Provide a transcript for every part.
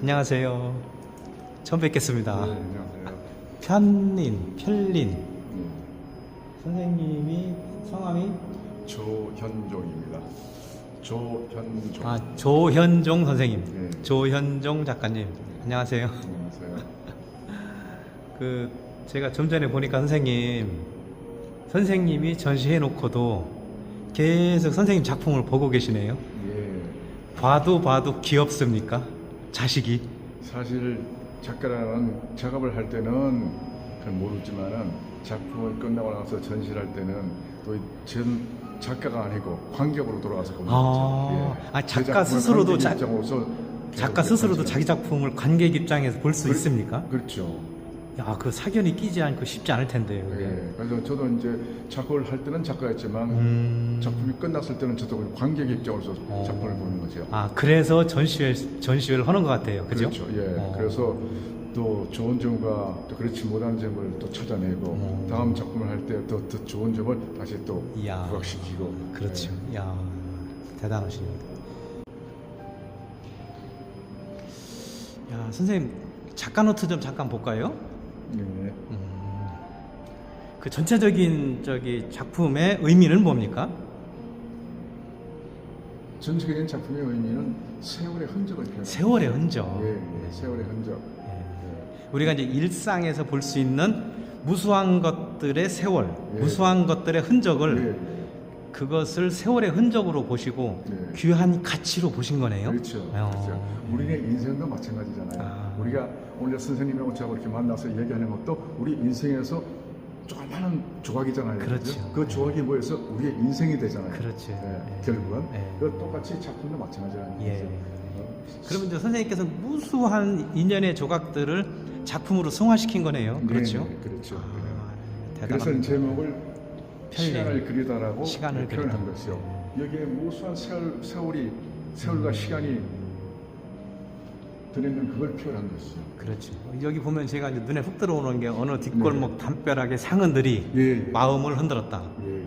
안녕하세요. 처음 뵙겠습니다. 네, 안녕하세요. 편린. 선생님이 성함이 조현종입니다. 조현종. 조현종 선생님. 네. 조현종 작가님. 안녕하세요. 안녕하세요. 제가 좀 전에 보니까 선생님이 전시해 놓고도 계속 선생님 작품을 보고 계시네요. 예. 봐도 귀엽습니까? 자식이? 사실 작가라는 작업을 할 때는 잘 모르지만은 작품을 끝나고 나서 전시를 할 때는 또 전 작가가 아니고 관객으로 돌아가서 보는 거죠. 예. 작가 스스로도 작가 스스로도 관객 자기 작품을 관객 입장에서 볼 수 있습니까? 그렇죠. 야, 그 사견이 끼지 않고 쉽지 않을 텐데요. 예. 그래서 저도 이제 작업을 할 때는 작가였지만 작품이 끝났을 때는 저도 관객 입장으로서 작품을 보는 거죠. 그래서 전시회를 하는 것 같아요. 그죠? 그렇죠. 예. 그래서 또 좋은 점과 또 그렇지 못한 점을 또 찾아내고 다음 작품을 할 때 더 좋은 점을 다시 또 이야. 부각시키고. 그렇죠. 야, 대단하시네요. 야, 선생님 작가 노트 좀 잠깐 볼까요? 네. 그 전체적인 작품의 의미는 뭡니까? 전체적인 작품의 의미는 세월의 흔적을 표현합니다. 세월의 흔적. 예, 예. 세월의 흔적. 우리가 이제 일상에서 볼 수 있는 무수한 것들의 세월, 예. 무수한 것들의 흔적을 예. 그것을 세월의 흔적으로 보시고 예. 귀한 가치로 보신 거네요. 그렇죠. 그렇죠. 우리의 인생도 마찬가지잖아요. 우리가 오늘 선생님하고 저하고 이렇게 만나서 얘기하는 것도 우리 인생에서 조그마한 조각이잖아요. 그렇죠. 그 조각이 모여서 우리의 인생이 되잖아요. 그렇죠. 예, 결국은. 예. 그 똑같이 작품도 마찬가지라는 예. 거죠. 그러면 이제 선생님께서 무수한 인연의 조각들을 작품으로 승화시킨 거네요. 그렇죠? 네, 그렇죠. 대단합니다. 그래서 제목을 편리. 시간을 그리다라고 시간을 표현한 그리다. 것이요. 여기에 무수한 세월과 시간이 들어있는 그걸 표현한 것이죠. 그렇죠. 여기 보면 제가 이제 눈에 훅 들어오는 게 어느 뒷골목 담벼락의 상흔들이 예, 예. 마음을 흔들었다. 예,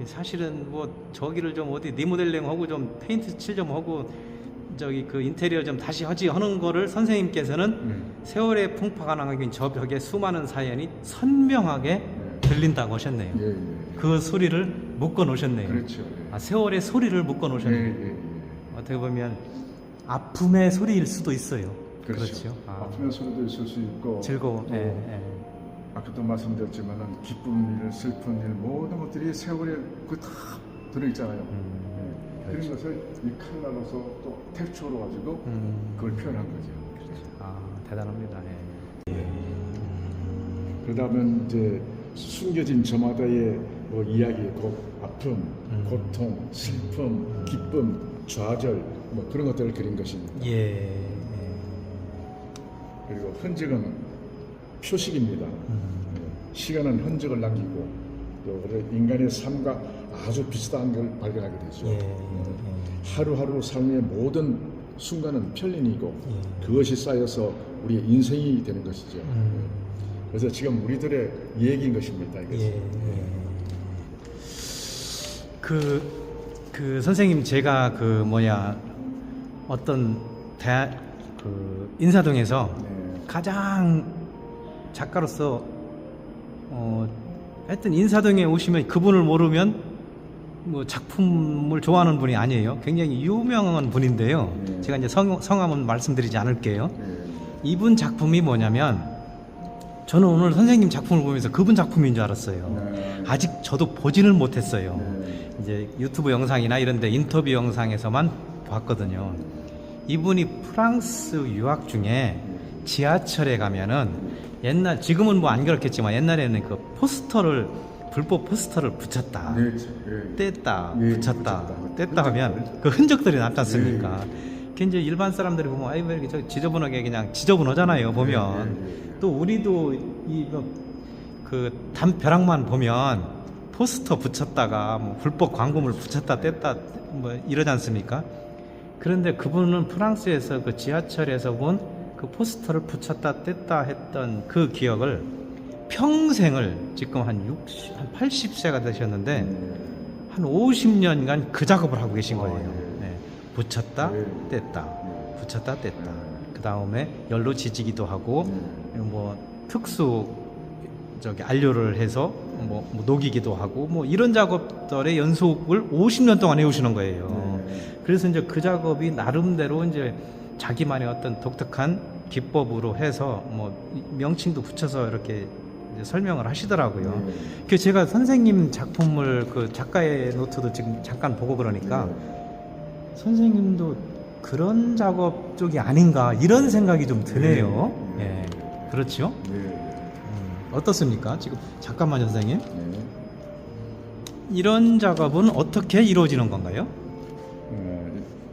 예. 사실은 뭐 저기를 좀 어디 리모델링하고 좀 페인트 칠 좀 하고 그 인테리어 좀 다시 하는 거를 선생님께서는 세월의 풍파가 남긴 저 벽에 수많은 사연이 선명하게 들린다고 하셨네요. 예, 예. 그 소리를 묶어 놓으셨네요. 그렇죠. 예. 세월의 소리를 묶어 예, 놓으셨네요. 예, 예. 어떻게 보면 아픔의 소리일 수도 있어요. 그렇죠. 아픔의 소리도 있을 수 있고 즐거움. 또 아까도 말씀드렸지만은 기쁜 일, 슬픈 일 모든 것들이 세월에 다 들어있잖아요. 그런 것을 이 칼라로서 또 텍스처로 가지고 그걸 표현한 거죠. 대단합니다. 그러다 보면 이제 숨겨진 저마다의 뭐 이야기, 아픔, 고통, 슬픔, 기쁨, 좌절 뭐 그런 것들을 그린 것입니다. 그리고 흔적은 표식입니다. 시간은 흔적을 남기고 또 인간의 삶과 아주 비슷한 걸 발견하게 되죠. 하루하루 삶의 모든 순간은 편린이고 그것이 쌓여서 우리의 인생이 되는 것이죠. 그래서 지금 우리들의 얘기인 것입니다. 선생님 제가 어떤 인사동에서 가장 작가로서 하여튼 인사동에 오시면 그분을 모르면 뭐 작품을 좋아하는 분이 아니에요. 굉장히 유명한 분인데요. 제가 이제 성함은 말씀드리지 않을게요. 이분 작품이 뭐냐면 저는 오늘 선생님 작품을 보면서 그분 작품인 줄 알았어요. 아직 저도 보지를 못했어요. 이제 유튜브 영상이나 이런 데 인터뷰 영상에서만 봤거든요. 이분이 프랑스 유학 중에 지하철에 가면은 지금은 뭐 안 그렇겠지만 옛날에는 그 불법 포스터를 붙였다, 뗐다, 붙였다, 뗐다 하면 그 흔적들이 남지 않습니까? 그 이제 일반 사람들이 보면 왜 이렇게 지저분하게 그냥 지저분하잖아요. 보면 또 우리도 그 담벼락만 보면 포스터 붙였다가 뭐 불법 광고물 붙였다 뗐다 뭐 이러지 않습니까? 그런데 그분은 프랑스에서 그 지하철에서 본 그 포스터를 붙였다 뗐다 했던 그 기억을 평생을 지금 한 80세가 되셨는데 한 50년간 그 작업을 하고 계신 거예요. 붙였다 뗐다 붙였다 뗐다. 그 다음에 열로 지지기도 하고 뭐 특수 저기 안료를 해서 뭐 녹이기도 하고 뭐 이런 작업들의 연속을 50년 동안 해오시는 거예요. 그래서 이제 그 작업이 나름대로 이제 자기만의 어떤 독특한 기법으로 해서 뭐 명칭도 붙여서 이렇게 이제 설명을 하시더라고요. 그 제가 선생님 작품을 그 작가의 노트도 지금 잠깐 보고 그러니까 선생님도 그런 작업 쪽이 아닌가 이런 생각이 좀 드네요. 예, 그렇죠? 어떻습니까? 지금 잠깐만 선생님. 이런 작업은 어떻게 이루어지는 건가요?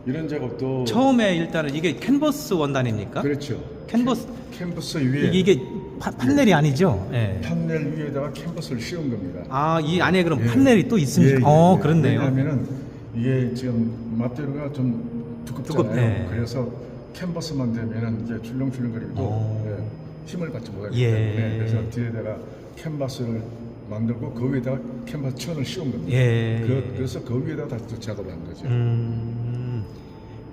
이런 작업도 처음에 일단은 이게 캔버스 원단입니까? 그렇죠. 캔버스 위에 이게 판넬이 아니죠? 예. 판넬 위에다가 캔버스를 씌운 겁니다. 아, 이 안에 그럼 판넬이 또 있습니까? 그렇네요. 왜냐하면은 이게 지금 material가 좀 두껍잖아요. 네. 그래서 캔버스만 되면은 이제 출렁출렁거리고 힘을 받지 못하기 예. 때문에 그래서 뒤에다가 캔버스를 만들고 그 위에다가 캔버스 천을 씌운 겁니다. 예. 그래서 그 위에다가 다시 작업을 한 거죠.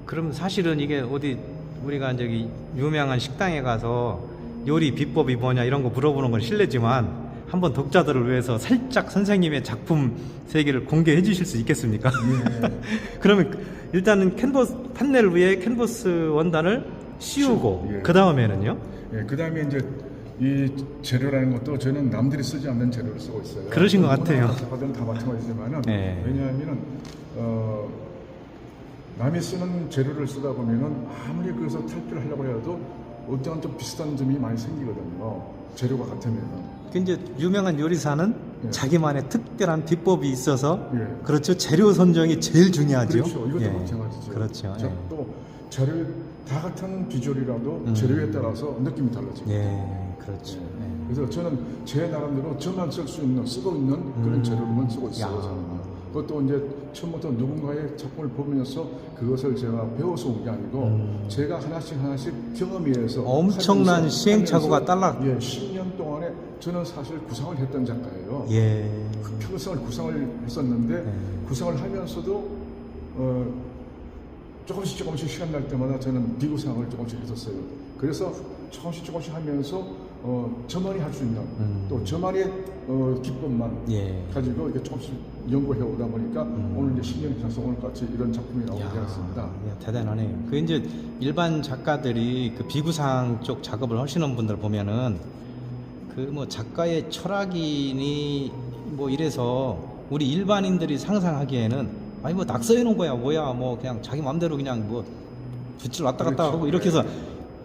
그럼 사실은 이게 어디 우리가 저기 유명한 식당에 가서 요리 비법이 뭐냐 이런 거 물어보는 건 실례지만 한번 독자들을 위해서 살짝 선생님의 작품 세계를 공개해 주실 수 있겠습니까? 그러면 일단은 캔버스 판넬 위에 캔버스 원단을 씌우고 그 다음에는요? 그 다음에 이제 이 재료라는 것도 저는 남들이 쓰지 않는 재료를 쓰고 있어요. 그러신 것 같아요. 작가들은 다 마찬가지지만은 왜냐하면은 남이 쓰는 재료를 쓰다 보면은 아무리 그래서 탈피를 하려고 해도 어떤 좀 비슷한 점이 많이 생기거든요. 재료가 같으면. 이제 유명한 요리사는 자기만의 특별한 비법이 있어서 그렇죠. 재료 선정이 제일 중요하죠. 그렇죠. 이것도 마찬가지죠. 그렇죠. 또 재료 다 같은 비주얼이라도 재료에 따라서 느낌이 달라집니다. 그렇죠. 그래서 저는 제 나름대로 저만 쓸 수 있는 쓰고 있는 그런 재료만 쓰고 있어요. 저는. 그것도 이제 처음부터 누군가의 작품을 보면서 그것을 제가 배워서 온 게 아니고 제가 하나씩 경험해서 엄청난 시행착오가 딸락. 10년 동안에 저는 사실 구상을 했던 작가예요. 그 평생을 구상을 했었는데 구상을 하면서도 조금씩 시간 날 때마다 저는 비구상을 조금씩 했었어요. 그래서 조금씩 하면서 저만이 할 수 있는 또 저만의 기법만 가지고 이렇게 조금씩 연구해 오다 보니까 오늘 이제 10년 지나서 오늘같이 이런 작품이 나오게 되었습니다. 대단하네요. 그 이제 일반 작가들이 그 비구상 쪽 작업을 하시는 분들 보면은 그 뭐 작가의 철학이니 뭐 이래서 우리 일반인들이 상상하기에는 아니 뭐 낙서해 놓은 거야 뭐야 뭐 그냥 자기 마음대로 그냥 뭐 붓질 왔다 갔다 하고 이렇게 해서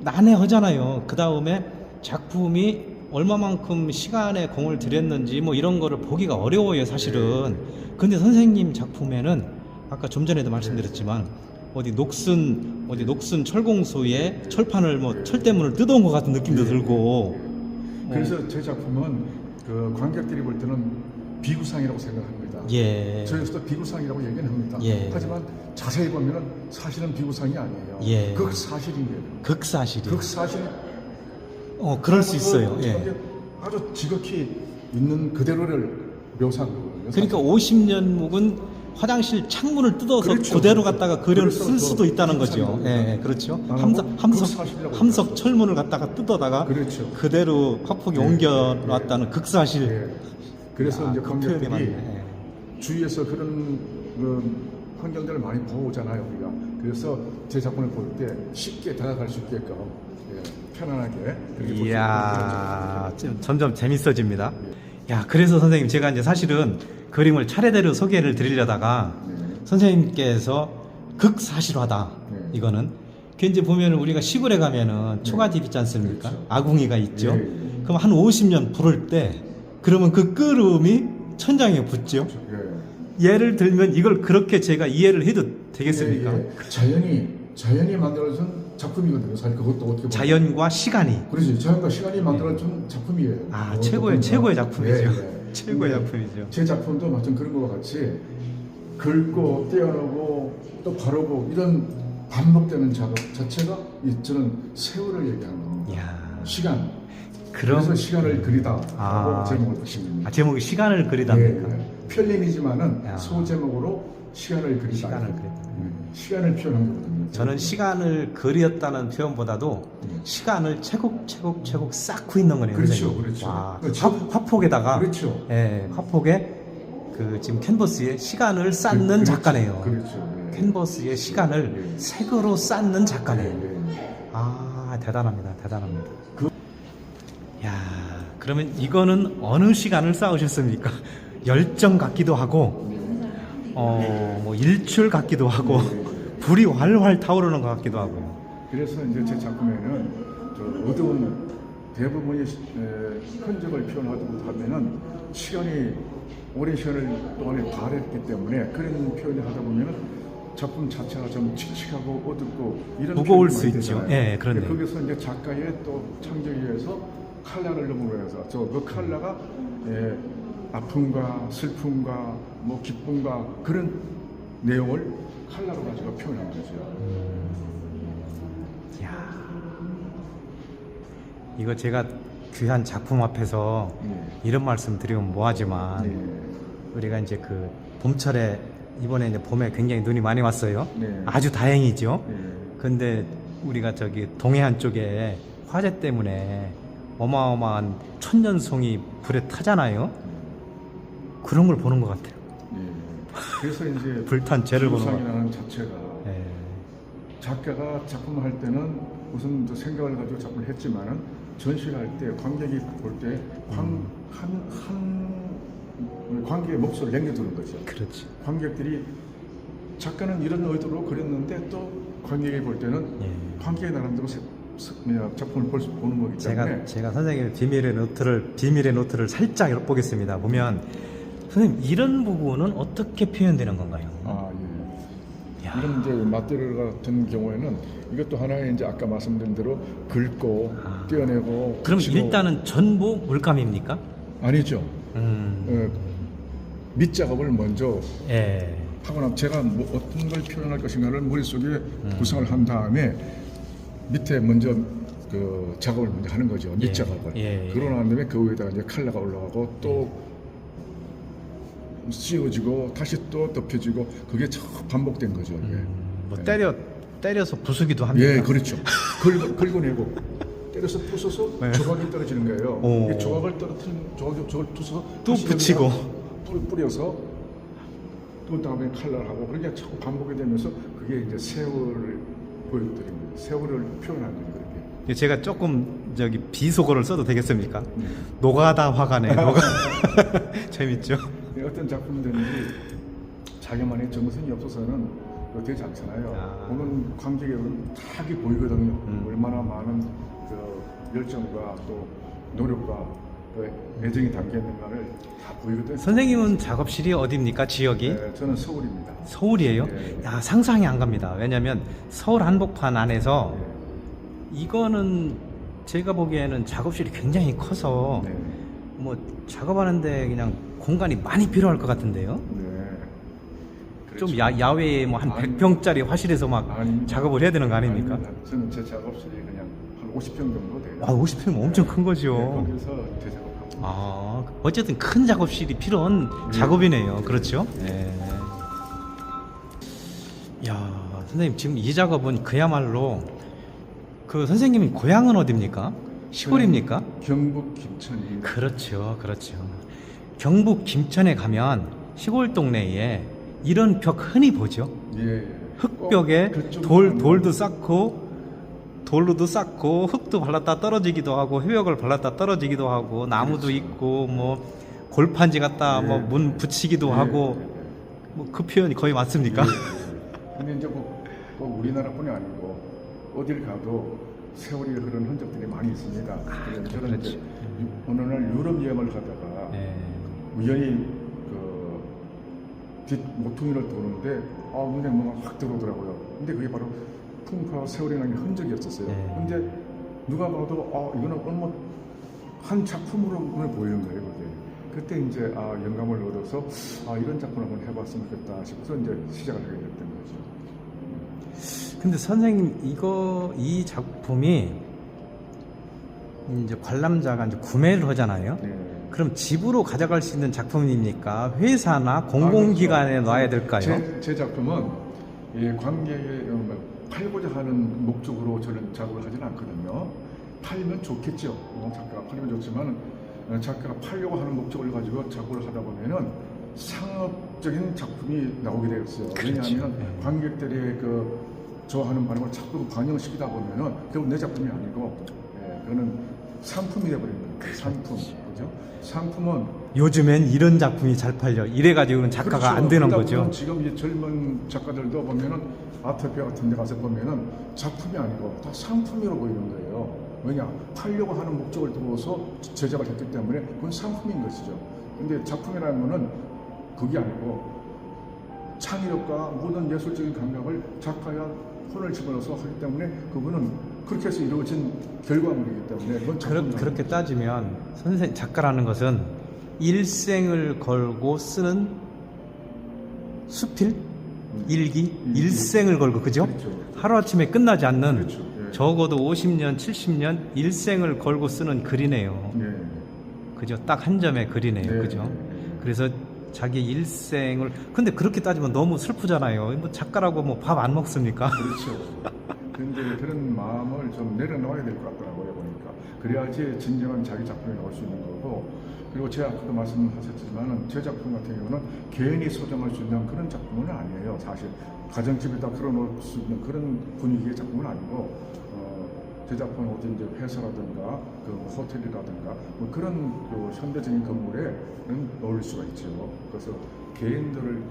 난해하잖아요. 그 다음에 작품이 얼마만큼 시간에 공을 들였는지 뭐 이런 거를 보기가 어려워요 사실은. 근데 선생님 작품에는 아까 좀 전에도 말씀드렸지만 어디 녹슨 철공소에 철판을 뭐 철대문을 뜯어온 것 같은 느낌도 들고. 그래서 제 작품은 그 관객들이 볼 때는 비구상이라고 생각합니다. 저에서도 비구상이라고 얘기는 합니다. 하지만 자세히 보면은 사실은 비구상이 아니에요. 극사실이에요. 극사실이. 그럴 수 있어요. 아주 지극히 있는 그대로를 묘사한 거거든요. 그러니까 50년 묵은 화장실 창문을 뜯어서 그대로 갖다가 그려를 쓸 수도 있다는 거죠. 그렇죠. 함석 철문을 갖다가 뜯어다가 그대로 화폭에 옮겨놨다는 극사실. 그래서 이제 관객들이 주위에서 그런 환경들을 많이 보잖아요, 우리가. 그래서 제 작품을 볼 때 쉽게 다가갈 수 있게끔 편안하게. 이야, 점점 재밌어집니다. 야, 그래서 선생님 제가 이제 사실은 그림을 차례대로 소개를 드리려다가 선생님께서 극사실화다. 이거는 그 이제 보면은 우리가 시골에 가면은 초가집 있지 않습니까? 아궁이가 있죠. 그럼 한 50년 부를 때 그러면 그 끓음이 천장에 붙죠. 예를 들면 이걸 그렇게 제가 이해를 해도 되겠습니까? 자연이 만들어준 작품이거든요. 사실 그것도 어떻게 보면 자연과 시간이. 그렇지. 자연과 시간이 만들어준 작품이에요. 최고의 작품이죠. 최고의 작품이죠. 제 작품도 마찬 그런 것과 같이 긁고 떼어내고 또 바르고 이런 반복되는 작업 자체가 저는 세월을 얘기하는 시간. 그래서 시간을 그리다 하고 제목을 붙입니다. 제목이 시간을 그리다입니까? 편림이지만은 소제목으로 시간을 그리다. 시간을 표현한 거거든요. 저는 시간을 그리웠다는 표현보다도 시간을 채곡 쌓고 있는 거네요. 그렇죠, 선생님. 그렇죠. 와, 그렇죠. 화폭에다가 그렇죠. 예, 화폭에 그 지금 캔버스에 시간을 쌓는 그렇죠. 작가네요. 그렇죠. 예. 캔버스에 시간을 예. 색으로 쌓는 작가네요. 예. 아, 대단합니다. 대단합니다. 야, 그러면 이거는 어느 시간을 쌓으셨습니까? 열정 같기도 하고, 뭐 일출 같기도 하고, 불이 활활 타오르는 것 같기도 하고요. 그래서 이제 제 작품에는 저 어두운 대부분의 흔적을 표현하면은 시간이 오랜 시간을 동안에 발했기 때문에 그런 표현을 하다 보면은 작품 자체가 좀 칙칙하고 어둡고 이런 무거울 표현이 수 많이 있죠. 되잖아요. 예, 그런데 거기서 이제 작가의 또 창조에 의해서 컬러를 넘어가서 그 컬러가 아픔과 슬픔과 뭐 기쁨과 그런 내용을 컬러로 가지고 표현한 거죠. 야, 이거 제가 귀한 작품 앞에서 이런 말씀 드리면 뭐하지만 우리가 이제 그 봄철에 이번에 이제 봄에 굉장히 눈이 많이 왔어요. 네. 아주 다행이죠. 네. 근데 우리가 저기 동해안 쪽에 화재 때문에 어마어마한 천년송이 불에 타잖아요. 그런 걸 보는 것 같아요. 그래서 이제 불탄 죄를 보는 것 같아요. 지구상이라는 자체가 작가가 작품을 할 때는 무슨 생각을 가지고 작품을 했지만은 전시를 할 때 관객이 볼 때 관객의 목소리를 남겨두는 거죠. 그렇지. 관객들이 작가는 이런 의도로 그렸는데 또 관객이 볼 때는 관객의 나름대로 작품을 보는 거기 때문에 제가 선생님의 비밀의 노트를 살짝 보겠습니다. 보면 선생님 이런 부분은 어떻게 표현되는 건가요? 예. 이런 이제 맞대로 같은 경우에는 이것도 하나의 이제 아까 말씀드린 대로 긁고 떼어내고 그럼 붙이고. 일단은 전부 물감입니까? 아니죠. 밑작업을 먼저 예. 하고 나면 제가 뭐 어떤 걸 표현할 것인가를 머릿속에 구상을 한 다음에 밑에 먼저 그 작업을 먼저 하는 거죠. 밑작업을. 그러고 난 다음에 그 위에다가 이제 컬러가 올라가고 또 씌워지고 다시 또 덮여지고 그게 참 반복된 거죠. 이게. 뭐 때려서 부수기도 합니다. 예, 그렇죠. 긁어내고 때려서 부숴서 조각이 떨어지는 거예요. 이 조각을 떨어뜨린 조각을 부숴서 또 붙이고 뿌려서 또 다음에 컬러하고 그렇게 자꾸 반복이 되면서 그게 이제 세월을 보여드리는 거예요. 세월을 표현하는 거예요. 그렇게. 제가 조금 저기 비속어를 써도 되겠습니까? 노가다 화가네. 노가 재밌죠? 어떤 작품들인지 자기만의 정성이 없어서는 되지 않잖아요. 보는 관객에 탁이 보이거든요. 얼마나 많은 그 열정과 또 노력과 그 애정이 담겨 있는가를 다 보이거든요. 선생님은 작업실이 어디입니까? 지역이? 네, 저는 서울입니다. 서울이에요? 네. 야, 상상이 안 갑니다. 왜냐면 서울 한복판 안에서 이거는 제가 보기에는 작업실이 굉장히 커서 뭐 작업하는데 그냥 공간이 많이 필요할 것 같은데요. 그렇죠. 좀 야외에 뭐 한 100평짜리 화실에서 막 작업을 해야 되는 거 아닙니까? 아닙니다. 저는 제 작업실이 그냥 한 50평 정도 돼요. 50평이면 엄청 큰 거죠. 거기서 제작업하고. 어쨌든 큰 작업실이 필요한 작업이네요. 그렇죠? 네. 야, 선생님 지금 이 작업은 그야말로 그 선생님이 고향은 어디입니까? 시골입니까? 경북 김천이. 그렇죠. 경북 김천에 가면 시골 동네에 이런 벽 흔히 보죠. 흙벽에 돌도 쌓고 돌로도 쌓고 흙도 발랐다 떨어지기도 하고 회벽을 발랐다 떨어지기도 하고 나무도 있고 뭐 골판지 갖다 뭐 문 붙이기도 하고 뭐 그 표현이 거의 맞습니까? 근데 이제 꼭 우리나라뿐이 아니고 어딜 가도 세월이 흐른 흔적들이 많이 있습니다. 저는 이제 어느 날 유럽 여행을 가다가 우연히 뒷 모퉁이를 도는데 눈에 뭐가 확 들어오더라고요. 근데 그게 바로 풍파 세월이 나는 흔적이었었어요. 근데 누가 봐도 이거는 뭐 한 작품으로 눈에 보이는 거예요. 그때 이제 영감을 얻어서 이런 작품을 한번 해봤으면 좋겠다 싶어서 이제 시작을 하게 됐던 거죠. 근데 선생님 이 작품이 이제 관람자가 이제 구매를 하잖아요. 그럼 집으로 가져갈 수 있는 작품입니까? 회사나 공공기관에 그렇죠. 놔야 될까요? 제 작품은 관객의 팔고자 하는 목적으로 저는 작업을 하지는 않거든요. 팔면 좋겠죠. 작가가 팔면 좋지만 작가가 팔려고 하는 목적을 가지고 작업을 하다 보면은 상업적인 작품이 나오게 되었어요. 그렇죠. 왜냐하면 네. 관객들의 그 좋아하는 반응을 자꾸 반영시키다 보면은 결국 내 작품이 아니고 그거는 상품이 되어버리는 거예요. 상품, 그죠? 상품은 요즘엔 이런 작품이 잘 팔려. 이래가지고는 작가가 그렇죠. 안 되는 그러다 거죠. 보면 지금 이 젊은 작가들도 보면은 아트페어 같은 데 가서 보면은 작품이 아니고 다 상품으로 보이는 거예요. 왜냐? 팔려고 하는 목적을 두고서 제작을 했기 때문에 그건 상품인 것이죠. 근데 작품이라는 거는 그게 아니고 창의력과 모든 예술적인 감각을 작가야 혼을 집어넣어서 하기 때문에 그거는 그렇게 해서 이루어진 결과물이기 때문에 그건 작품이 그렇게 따지면 작가라는 것은 일생을 걸고 쓰는 수필? 일기? 일생을 걸고, 그죠? 그렇죠. 하루아침에 끝나지 않는, 그렇죠. 예. 적어도 50년, 70년 일생을 걸고 쓰는 글이네요. 예. 그죠? 딱 한 점의 글이네요. 네. 그죠? 그래서 자기 일생을, 근데 그렇게 따지면 너무 슬프잖아요. 뭐 작가라고 뭐 밥 안 먹습니까? 그렇죠. 근데 그런 마음을 좀 내려놓아야 될 것 같더라고요, 보니까. 그래야지 진정한 자기 작품이 나올 수 있는 거고, 그리고 제가 아까도 말씀하셨지만 제 작품 같은 경우는 개인이 소장할 수 있는 그런 작품은 아니에요. 사실 가정집에다 풀어놓을 수 있는 그런 분위기의 작품은 아니고, 제 작품은 어디 이제 회사라든가 그 호텔이라든가 뭐 그런 그 현대적인 건물에는 넣을 수가 있죠. 그래서 개인들을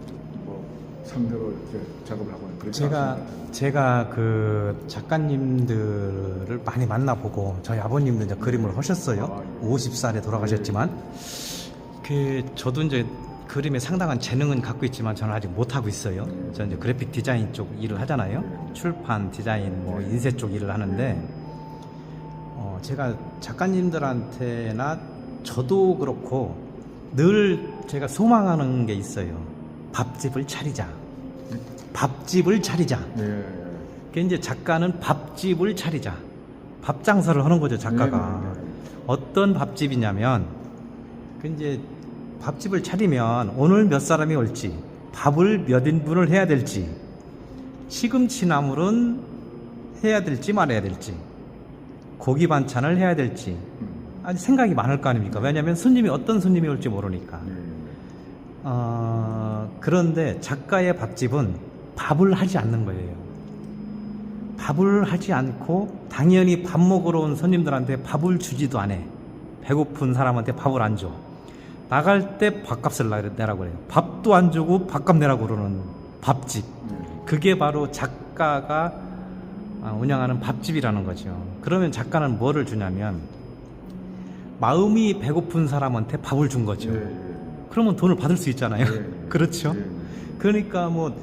뭐 상대로 이렇게 작업을 하고 있는 그렇지 않습니다. 제가 그 작가님들을 많이 만나보고 저희 아버님도 이제 그림을 하셨어요. 50살에 돌아가셨지만 저도 이제 그림에 상당한 재능은 갖고 있지만 저는 아직 못 하고 있어요. 저는 이제 그래픽 디자인 쪽 일을 하잖아요. 출판 디자인 뭐 인쇄 쪽 일을 하는데 제가 작가님들한테나 저도 그렇고 늘 제가 소망하는 게 있어요. 밥집을 차리자. 밥집을 차리자. 그게 이제 작가는 밥집을 차리자. 밥 장사를 하는 거죠, 작가가. 어떤 밥집이냐면, 그 이제 밥집을 차리면 오늘 몇 사람이 올지, 밥을 몇 인분을 해야 될지, 시금치 나물은 해야 될지 말아야 될지, 고기 반찬을 해야 될지, 아주 생각이 많을 거 아닙니까? 왜냐하면 어떤 손님이 올지 모르니까. 그런데 작가의 밥집은 밥을 하지 않는 거예요. 밥을 하지 않고 당연히 밥 먹으러 온 손님들한테 밥을 주지도 않아. 배고픈 사람한테 밥을 안 줘. 나갈 때 밥값을 내라고 그래요. 밥도 안 주고 밥값 내라고 그러는 밥집. 그게 바로 작가가 운영하는 밥집이라는 거죠. 그러면 작가는 뭐를 주냐면 마음이 배고픈 사람한테 밥을 준 거죠. 그러면 돈을 받을 수 있잖아요. 그렇죠. 그러니까 뭐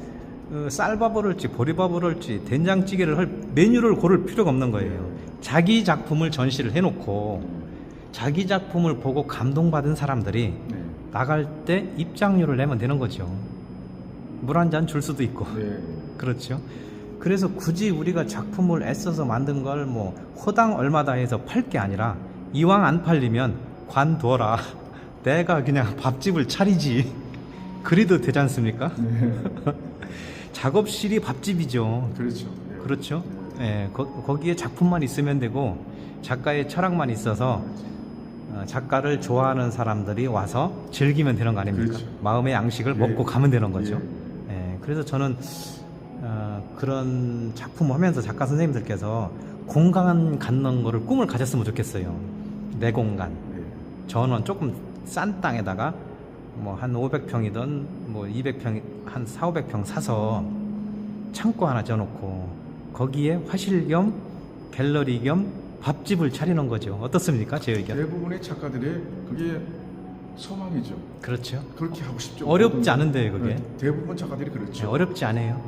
쌀밥을 할지 보리밥을 할지 된장찌개를 할 메뉴를 고를 필요가 없는 거예요. 자기 작품을 전시를 해놓고 자기 작품을 보고 감동받은 사람들이 나갈 때 입장료를 내면 되는 거죠. 물 한 잔 줄 수도 있고. 그렇죠. 그래서 굳이 우리가 작품을 애써서 만든 걸 뭐 호당 얼마다 해서 팔 게 아니라 이왕 안 팔리면 관둬라. 내가 그냥 밥집을 차리지. 그래도 되지 않습니까? 작업실이 밥집이죠. 그렇죠. 그렇죠. 예, 거기에 작품만 있으면 되고 작가의 철학만 있어서 작가를 좋아하는 사람들이 와서 즐기면 되는 거 아닙니까? 그렇죠. 마음의 양식을 먹고 가면 되는 거죠. 그래서 저는 그런 작품을 하면서 작가 선생님들께서 공간 갖는 거를 꿈을 가졌으면 좋겠어요. 내 공간. 저는 조금 싼 땅에다가 뭐 한 500평이든 뭐 200평, 한 4,500평 사서 창고 하나 져놓고 거기에 화실 겸 갤러리 겸 밥집을 차리는 거죠. 어떻습니까? 제 의견. 대부분의 작가들의 그게 소망이죠. 그렇죠. 그렇게 하고 싶죠. 어렵지 않은데 그게. 대부분 작가들이 그렇죠. 어렵지 않아요.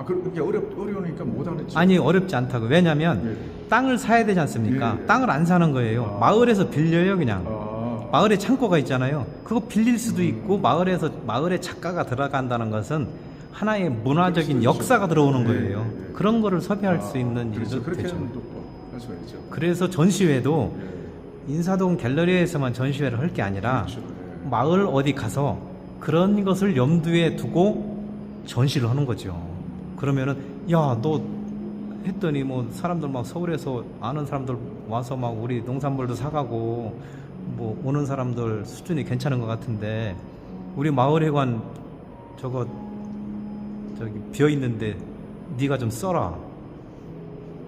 그게 어려우니까 못 하겠지. 아니 어렵지 않다고. 왜냐하면 땅을 사야 되지 않습니까? 땅을 안 사는 거예요. 마을에서 빌려요 그냥. 마을에 창고가 있잖아요. 그거 빌릴 수도 있고 마을에 작가가 들어간다는 것은 하나의 문화적인 역사가 들어오는 거예요. 그런 거를 섭외할 수 있는 일도 되죠. 그래서 전시회도 인사동 갤러리에서만 전시회를 할 게 아니라 마을 어디 가서 그런 것을 염두에 두고 전시를 하는 거죠. 그러면은 야, 너 했더니 뭐 사람들 막 서울에서 아는 사람들 와서 막 우리 농산물도 사가고 뭐 오는 사람들 수준이 괜찮은 것 같은데 우리 마을회관 저거 저기 비어 있는데 네가 좀 써라.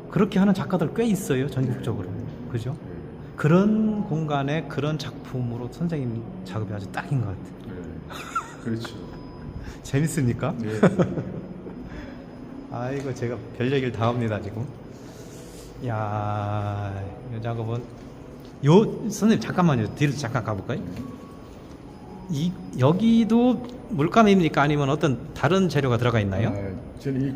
그렇게 하는 작가들 꽤 있어요 전국적으로. 그죠? 그런 공간에 그런 작품으로 선생님 작업이 아주 딱인 것 같아요. 그렇죠. 재밌습니까? 예. 아이고 제가 별 얘기를 다 합니다 지금. 야, 이 작업은 선생님 잠깐만요. 뒤로 잠깐 가볼까요? 여기도 물감입니까? 아니면 어떤 다른 재료가 들어가 있나요? 저는 이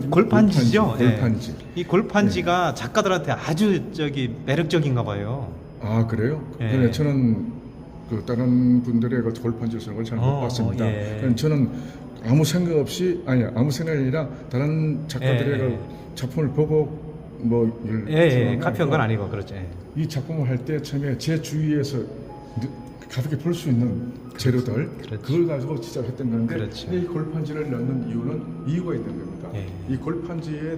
골판지죠? 골판지. 이 골판지가 작가들한테 아주 저기 매력적인가 봐요. 아 그래요? 예. 네, 저는 그 다른 분들의 그 골판지를 쓰는 걸 잘 못 봤습니다. 예. 저는 아무 생각 없이 아무 생각이 아니라 다른 작가들의 그 작품을 보고 뭐 카피한 건 아니고 그렇죠. 이 작품을 할 때 처음에 제 주위에서 가볍게 볼 수 있는 재료들 그걸 가지고 시작했던 건데 그렇죠. 이 골판지를 넣는 이유는 이유가 있는 겁니다. 이 골판지에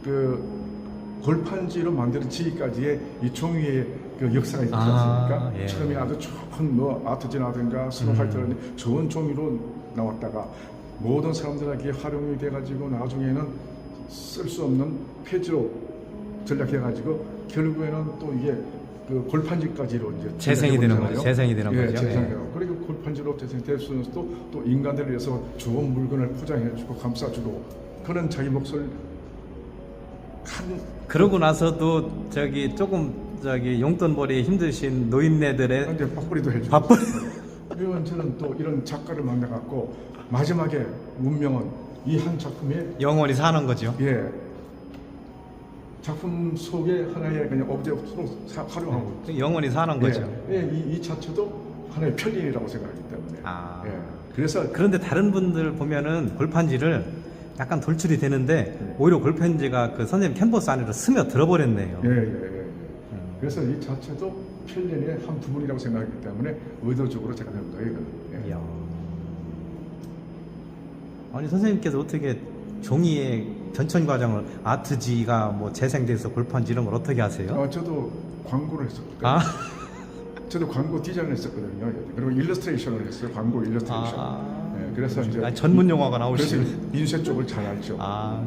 그 골판지로 만들어지기까지의 이 종이의 그 역사가 있지 않습니까? 처음에 아주 좋은 뭐 아트지라든가 스노우화이트라든가 좋은 종이로 나왔다가 모든 사람들에게 활용이 돼가지고 나중에는 쓸 수 없는 폐지로 전락해가지고 결국에는 또 이게 그 골판지까지로 이제 재생이 되는 거죠. 재생이 되는 거죠. 재생해요. 그리고 골판지로 재생될 수 있는 또 인간들을 위해서 좋은 물건을 포장해주고 감싸주고 그런 자기 몫을 그러고 나서도 저기 조금 저기 용돈벌이 힘드신 노인네들의 근데 밥벌이도 해주고 밥벌이 그리고 저는 또 이런 작가를 만나갖고 마지막에 운명은 이 한 작품에 영원히 사는 거죠. 작품 속에 하나의 그냥 오브젝트로 활용하고 영원히 사는 거죠. 이 자체도 하나의 편리라고 생각하기 때문에. 그래서 그런데 다른 분들 보면은 골판지를 약간 돌출이 되는데 오히려 골판지가 그 선생님 캔버스 안으로 스며들어 버렸네요. 그래서 이 자체도 편리의 한 부분이라고 생각하기 때문에 의도적으로 제가 한 거예요. 아니 선생님께서 어떻게 종이의 전천 과정을 아트지가 뭐 재생돼서 골판지 이런 걸 어떻게 하세요? 저도 광고를 했었거든요. 저도 광고 디자인을 했었거든요. 그리고 일러스트레이션을 했어요. 광고 일러스트레이션. 그래서 이제 전문 용어가 나오시는. 그래서 인쇄 쪽을 잘 알죠.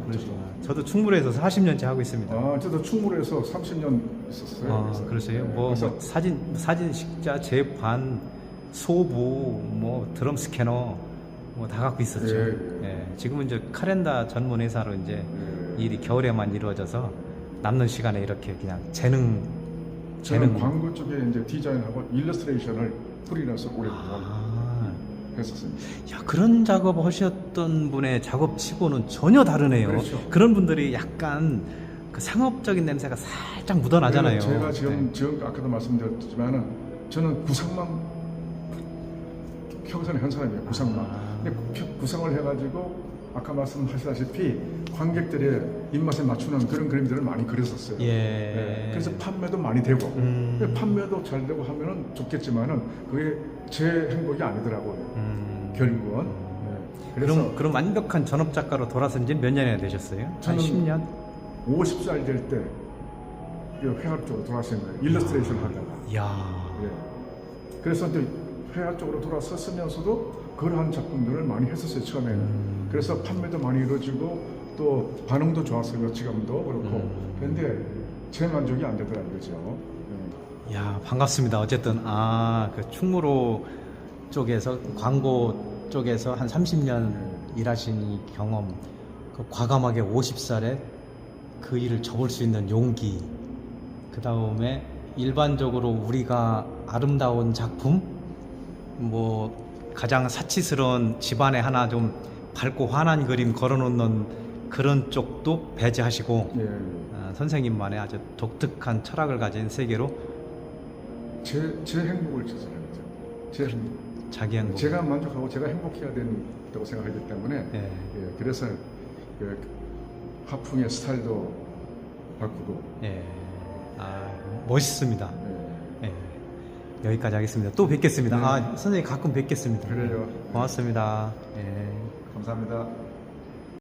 그렇죠. 저도 충무로에서 40년째 하고 있습니다. 저도 충무로에서 30년 있었어요. 그러세요? 뭐 사진 식자, 재판, 소부, 뭐 드럼 스캐너 뭐 다 갖고 있었죠. 지금은 이제 카렌다 전문 회사로 이제 일이 겨울에만 이루어져서 남는 시간에 이렇게 그냥 재능 광고 쪽에 이제 디자인하고 일러스트레이션을 프리랜서 오래 했었습니다. 그런 작업 하셨던 분의 작업치고는 전혀 다르네요. 그렇죠. 그런 분들이 약간 그 상업적인 냄새가 살짝 묻어나잖아요. 제가 지금 아까도 말씀드렸지만은 저는 구상만 평생에 한 사람이에요. 구상만. 근데 구상을 해가지고 아까 말씀하시다시피 관객들의 입맛에 맞추는 그런 그림들을 많이 그렸었어요. 그래서 판매도 많이 되고 판매도 잘 되고 하면은 좋겠지만은 그게 제 행복이 아니더라고요. 결국은. 그래서 그럼 완벽한 전업 작가로 돌아선 지 몇 년이나 되셨어요? 한 10년? 50살 될 때 회화 쪽으로 돌아선 거예요. 일러스트레이션 하다가. 그래서 이제 회화 쪽으로 돌아섰으면서도 그러한 작품들을 많이 했었어요. 처음에는. 그래서 판매도 많이 이루어지고 또 반응도 좋았어요. 지금도 그렇고. 그런데 제 만족이 안 되더라고요. 그죠? 반갑습니다. 어쨌든 그 충무로 쪽에서 광고 쪽에서 한 30년 일하신 이 경험, 그 과감하게 50살에 그 일을 접을 수 있는 용기, 그 다음에 일반적으로 우리가 아름다운 작품, 뭐 가장 사치스러운 집안에 하나 좀 밝고 환한 그림 걸어놓는 그런 쪽도 배제하시고 선생님만의 아주 독특한 철학을 가진 세계로 제 행복을 추구합니다. 제 행복. 자기 행복. 제가 만족하고 제가 행복해야 된다고 생각하기 때문에 그래서 그 화풍의 스타일도 바꾸고. 멋있습니다. 여기까지 하겠습니다. 또 뵙겠습니다. 선생님 가끔 뵙겠습니다. 그래요. 고맙습니다. 감사합니다.